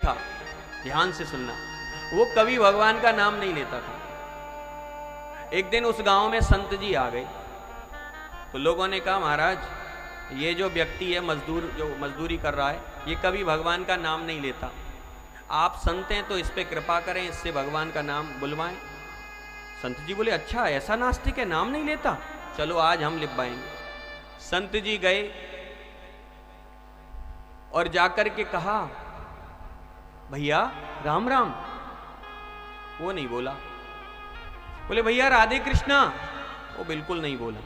था, ध्यान से सुनना, वो कभी भगवान का नाम नहीं लेता था। एक दिन उस गांव में संत जी आ गए, तो लोगों ने कहा महाराज ये जो व्यक्ति है मजदूर, जो मजदूरी कर रहा है, ये कभी भगवान का नाम नहीं लेता, आप संत हैं तो इस पे कृपा करें, इससे भगवान का नाम बुलवाएं। संत जी बोले अच्छा ऐसा नास्तिक है, नाम नहीं लेता, चलो आज हम लिखवाएंगे। संत जी गए और जाकर के कहा भैया राम राम, वो नहीं बोला। बोले भैया राधे कृष्णा, वो बिल्कुल नहीं बोला।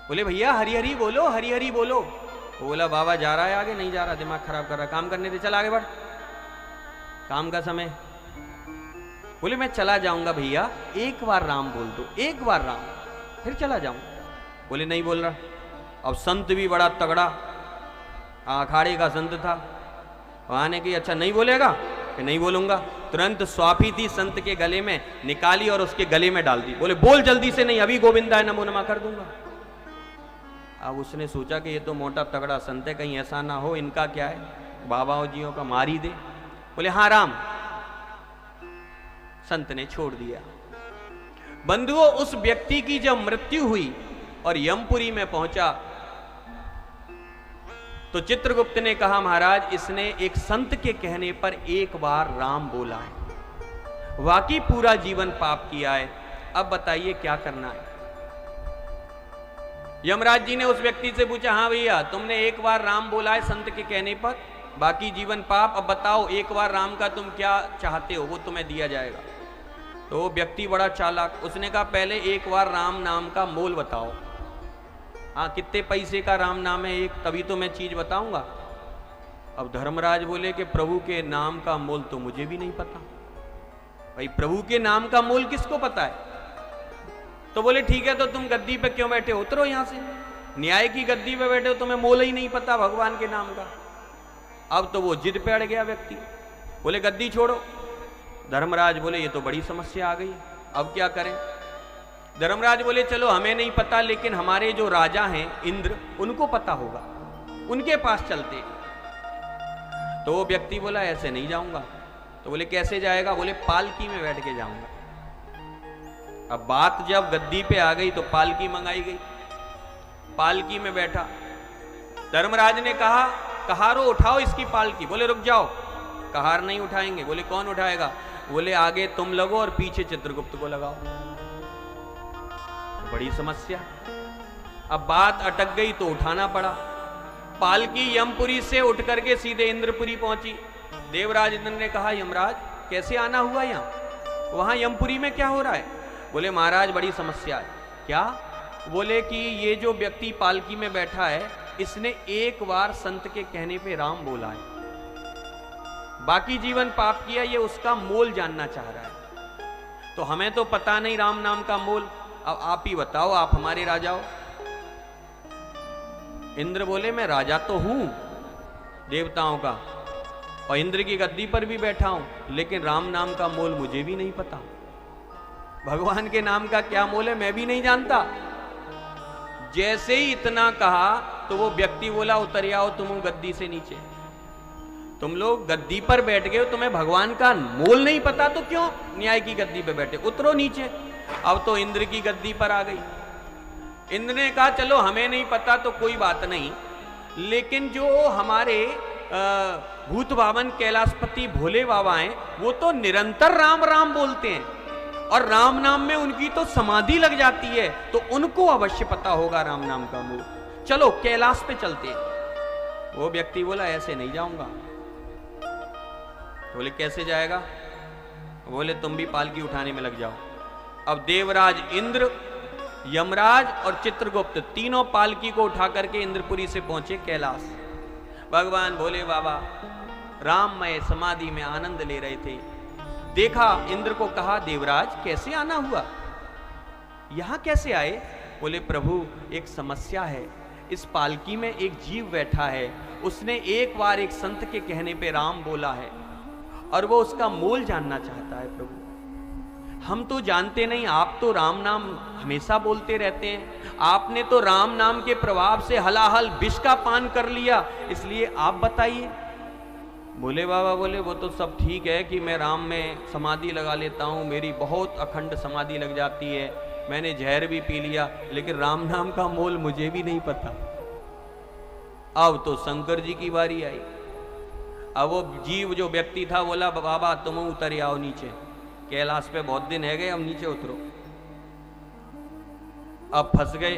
बोले भैया हरि हरि बोलो, हरि हरि बोलो। वो बोला बाबा जा रहा है आगे, नहीं जा रहा, दिमाग खराब कर रहा, काम करने दे, चल आगे बढ़, काम का समय। बोले मैं चला जाऊंगा भैया, एक बार राम बोल दो, एक बार राम, फिर चला जाऊंगा। बोले नहीं बोल रहा। अब संत भी बड़ा तगड़ा, अखाड़े का संत था, आने की अच्छा नहीं बोलेगा कि नहीं बोलूंगा। तुरंत स्वाफी थी संत के गले में, निकाली और उसके गले में डाल दी। बोले बोल जल्दी से, नहीं अभी गोविंदाय नमो नमः कर दूंगा। अब उसने सोचा कि ये तो मोटा तगड़ा संत है, कहीं ऐसा ना हो इनका क्या है बाबाओं जियों का मार ही दे। बोले हाँ राम। संत ने छोड़ दिया। बंधुओं उस व्यक्ति की जब मृत्यु हुई और यमपुरी में पहुंचा तो चित्रगुप्त ने कहा महाराज इसने एक संत के कहने पर एक बार राम बोला है, वाकई पूरा जीवन पाप किया है, अब बताइए क्या करना है। यमराज जी ने उस व्यक्ति से पूछा हाँ भैया तुमने एक बार राम बोला है संत के कहने पर, बाकी जीवन पाप, अब बताओ एक बार राम का तुम क्या चाहते हो, वो तुम्हें दिया जाएगा। तो वो व्यक्ति बड़ा चालाक, उसने कहा पहले एक बार राम नाम का मोल बताओ, हाँ कितने पैसे का राम नाम है एक, तभी तो मैं चीज बताऊंगा। अब धर्मराज बोले कि प्रभु के नाम का मोल तो मुझे भी नहीं पता। भाई प्रभु के नाम का मोल किसको पता है? तो बोले ठीक है तो तुम गद्दी पे क्यों बैठे हो, उतरो यहां से, न्याय की गद्दी पे बैठे हो, तुम्हें मोल ही नहीं पता भगवान के नाम का। अब तो वो जिद पे अड़ गया व्यक्ति, बोले गद्दी छोड़ो। धर्मराज बोले ये तो बड़ी समस्या आ गई, अब क्या करें? धर्मराज बोले चलो हमें नहीं पता, लेकिन हमारे जो राजा हैं इंद्र, उनको पता होगा, उनके पास चलते। तो वो व्यक्ति बोला ऐसे नहीं जाऊंगा। तो बोले कैसे जाएगा? बोले पालकी में बैठ के जाऊंगा। अब बात जब गद्दी पे आ गई तो पालकी मंगाई गई, पालकी में बैठा। धर्मराज ने कहा कहारो उठाओ इसकी पालकी। बोले रुक जाओ, कहार नहीं उठाएंगे। बोले कौन उठाएगा? बोले आगे तुम लगो और पीछे चित्रगुप्त को लगाओ। बड़ी समस्या। अब बात अटक गई तो उठाना पड़ा। पालकी यमपुरी से उठ करके सीधे इंद्रपुरी पहुंची। देवराज इंद्र ने कहा यमराज कैसे आना हुआ यहाँ, वहां यमपुरी में क्या हो रहा है? बोले महाराज बड़ी समस्या है। क्या? बोले कि ये जो व्यक्ति पालकी में बैठा है इसने एक बार संत के कहने पे राम बोला है, बाकी जीवन पाप किया, ये उसका मोल जानना चाह रहा है। तो हमें तो पता नहीं राम नाम का मोल, अब आप ही बताओ, आप हमारे राजा हो। इंद्र बोले मैं राजा तो हूं देवताओं का और इंद्र की गद्दी पर भी बैठा हूं, लेकिन राम नाम का मोल मुझे भी नहीं पता, भगवान के नाम का क्या मोल है मैं भी नहीं जानता। जैसे ही इतना कहा तो वो व्यक्ति बोला उतर आओ तुम गद्दी से नीचे, तुम लोग गद्दी पर बैठ गए हो, तुम्हें भगवान का मोल नहीं पता तो क्यों न्याय की गद्दी पे बैठे, उतरो नीचे। अब तो इंद्र की गद्दी पर आ गई। इंद्र ने कहा चलो हमें नहीं पता तो कोई बात नहीं, लेकिन जो हमारे भूत भावन कैलाशपति भोले बाबा हैं वो तो निरंतर राम राम बोलते हैं और राम नाम में उनकी तो समाधि लग जाती है, तो उनको अवश्य पता होगा राम नाम का मोल, चलो कैलाश पे चलते हैं। वो व्यक्ति बोला ऐसे नहीं जाऊंगा। बोले कैसे जाएगा? बोले तुम भी पालकी उठाने में लग जाओ। अब देवराज इंद्र, यमराज और चित्रगुप्त तीनों पालकी को उठा करके इंद्रपुरी से पहुंचे कैलाश। भगवान भोले बाबा राममय समाधि में आनंद ले रहे थे। देखा, इंद्र को कहा देवराज कैसे आना हुआ, यहां कैसे आए? बोले प्रभु एक समस्या है, इस पालकी में एक जीव बैठा है, उसने एक बार एक संत के कहने पे राम बोला है और वो उसका मोल जानना चाहता है। प्रभु हम तो जानते नहीं, आप तो राम नाम हमेशा बोलते रहते हैं, आपने तो राम नाम के प्रभाव से हलाहल विष का पान कर लिया, इसलिए आप बताइए। भोले बाबा बोले वो तो सब ठीक है कि मैं राम में समाधि लगा लेता हूँ, मेरी बहुत अखंड समाधि लग जाती है, मैंने जहर भी पी लिया, लेकिन राम नाम का मोल मुझे भी नहीं पता। अब तो शंकर जी की बारी आई। अब वो जीव जो व्यक्ति था बोला बाबा तुम उतर आओ नीचे, कैलाश पे बहुत दिन है गए, अब नीचे उतरो। अब फंस गए।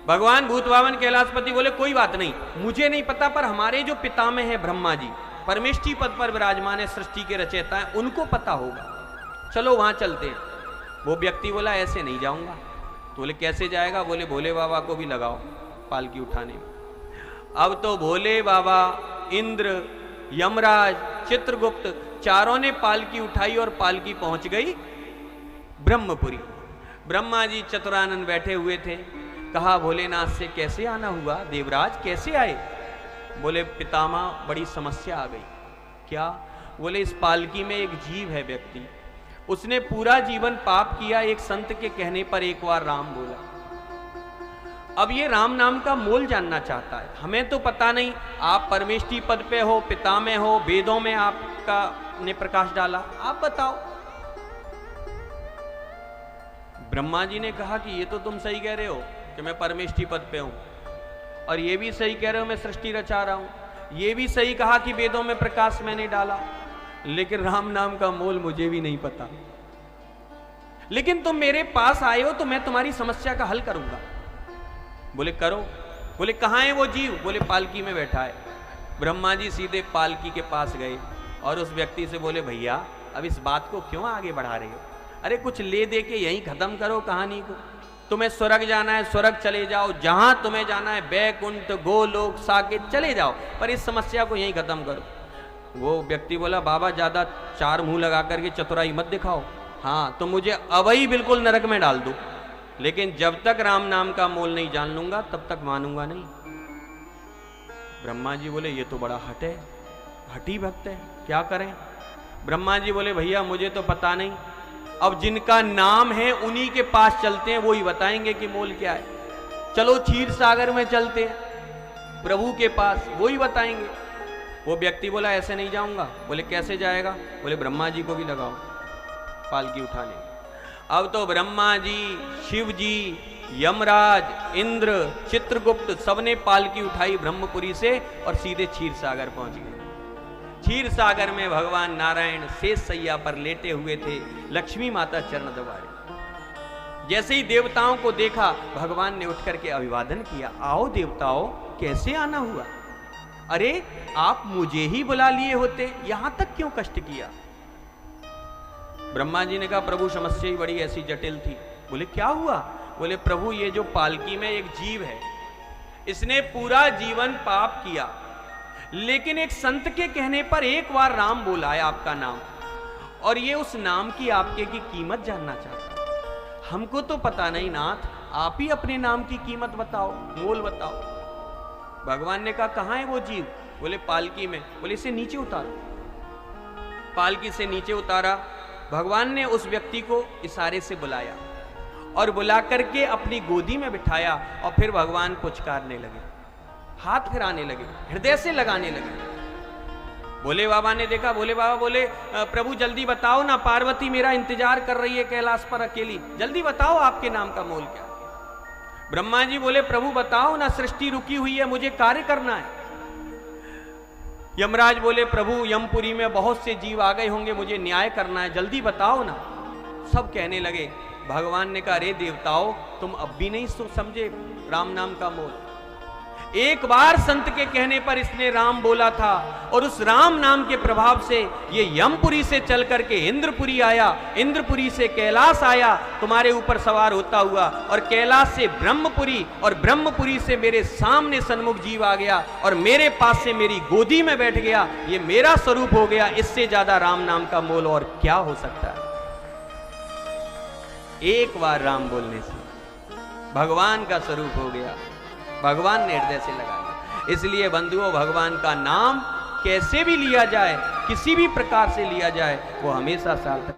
भगवान भूतवामन कैलाशपति बोले कोई बात नहीं, मुझे नहीं पता, पर हमारे जो पितामह हैं ब्रह्मा जी परमेष्ठी पद पर विराजमान है, सृष्टि के रचयिता हैं, उनको पता होगा, चलो वहां चलते हैं। वो व्यक्ति बोला ऐसे नहीं जाऊंगा। तो बोले कैसे जाएगा? बोले भोले बाबा को भी लगाओ पालकी उठाने में। अब तो भोले बाबा, इंद्र, यमराज, चित्रगुप्त चारों ने पालकी उठाई और पालकी पहुंच गई ब्रह्मपुरी। ब्रह्मा जी चतुरानन बैठे हुए थे। कहा भोलेनाथ से कैसे आना हुआ देवराज, कैसे आए? बोले पितामह बड़ी समस्या आ गई। क्या? बोले इस पालकी में एक जीव है व्यक्ति, उसने पूरा जीवन पाप किया, एक संत के कहने पर एक बार राम बोला। अब ये राम नाम का मोल जानना चाहता है। हमें तो पता नहीं, आप परमेष्ठी पद पे हो, पितामह हो, वेदों में आपका ने प्रकाश डाला, आप बताओ। ब्रह्मा जी ने कहा कि ये तो तुम सही कह रहे हो कि मैं परमेष्ठी पद पे हूं, और ये भी सही कह रहे हो मैं सृष्टि रचा रहा हूं, ये भी सही कहा कि वेदों में प्रकाश मैंने डाला, लेकिन राम नाम का मोल मुझे भी नहीं पता। लेकिन तुम मेरे पास आए हो तो मैं तुम्हारी समस्या का हल करूंगा। बोले करो। बोले कहाँ है वो जीव? बोले पालकी में बैठा है। ब्रह्मा जी सीधे पालकी के पास गए और उस व्यक्ति से बोले भैया अब इस बात को क्यों आगे बढ़ा रहे हो? अरे कुछ ले दे के यहीं खत्म करो कहानी को। तुम्हें स्वर्ग जाना है स्वर्ग चले जाओ, जहां तुम्हें जाना है बैकुंठ, गोलोक, साकेत चले जाओ, पर इस समस्या को यहीं खत्म करो। वो व्यक्ति बोला बाबा ज्यादा चार मुंह लगा करके चतुराई मत दिखाओ, हाँ तो मुझे अवई बिल्कुल नरक में डाल दो, लेकिन जब तक राम नाम का मोल नहीं जान लूंगा तब तक मानूंगा नहीं। ब्रह्मा जी बोले ये तो बड़ा हट है, हठी भक्त है, क्या करें? ब्रह्मा जी बोले भैया मुझे तो पता नहीं, अब जिनका नाम है उन्हीं के पास चलते हैं, वो ही बताएंगे कि मोल क्या है। चलो क्षीर सागर में चलते हैं प्रभु के पास, वो ही बताएंगे। वो व्यक्ति बोला ऐसे नहीं जाऊंगा। बोले कैसे जाएगा? बोले ब्रह्मा जी को भी लगाओ पालकी उठाने। अब तो ब्रह्मा जी, शिव जी, यमराज, इंद्र, चित्रगुप्त सबने पालकी उठाई ब्रह्मपुरी से और सीधे क्षीर सागर पहुंच गए। क्षीर सागर में भगवान नारायण शेष सैया पर लेटे हुए थे, लक्ष्मी माता चरण दबाए। जैसे ही देवताओं को देखा भगवान ने उठ करके अभिवादन किया, आओ देवताओं कैसे आना हुआ? अरे आप मुझे ही बुला लिए होते, यहां तक क्यों कष्ट किया? ब्रह्मा जी ने कहा प्रभु समस्या ही बड़ी ऐसी जटिल थी। बोले क्या हुआ? बोले प्रभु ये जो पालकी में एक जीव है, इसने पूरा जीवन पाप किया, लेकिन एक संत के कहने पर एक बार राम बोला है आपका नाम, और ये उस नाम की आपके की कीमत जानना चाहता है। हमको तो पता नहीं नाथ, आप ही अपने नाम की कीमत बताओ, मोल बताओ। भगवान ने कहा कहाँ है वो जीव? बोले पालकी में। बोले इसे नीचे उतारो। पालकी से नीचे उतारा। भगवान ने उस व्यक्ति को इशारे से बुलाया और बुला करके अपनी गोदी में बिठाया, और फिर भगवान पुचकारने लगे, हाथ फिराने लगे, हृदय से लगाने लगे। भोले बाबा ने देखा। भोले बाबा बोले प्रभु जल्दी बताओ ना, पार्वती मेरा इंतजार कर रही है कैलाश पर अकेली, जल्दी बताओ आपके नाम का मोल क्या? ब्रह्मा जी बोले प्रभु बताओ ना, सृष्टि रुकी हुई है, मुझे कार्य करना है। यमराज बोले प्रभु यमपुरी में बहुत से जीव आ गए होंगे, मुझे न्याय करना है, जल्दी बताओ ना। सब कहने लगे। भगवान ने कहा अरे देवताओं तुम अब भी नहीं समझे राम नाम का मोल। एक बार संत के कहने पर इसने राम बोला था, और उस राम नाम के प्रभाव से ये यमपुरी से चल करके इंद्रपुरी आया, इंद्रपुरी से कैलाश आया तुम्हारे ऊपर सवार होता हुआ, और कैलाश से ब्रह्मपुरी, और ब्रह्मपुरी से मेरे सामने सन्मुख जीव आ गया और मेरे पास से मेरी गोदी में बैठ गया। ये मेरा स्वरूप हो गया, इससे ज्यादा राम नाम का मोल और क्या हो सकता है? एक बार राम बोलने से भगवान का स्वरूप हो गया, भगवान ने हृदय से लगा लिया। इसलिए बंधुओं भगवान का नाम कैसे भी लिया जाए, किसी भी प्रकार से लिया जाए, वो हमेशा सार्थक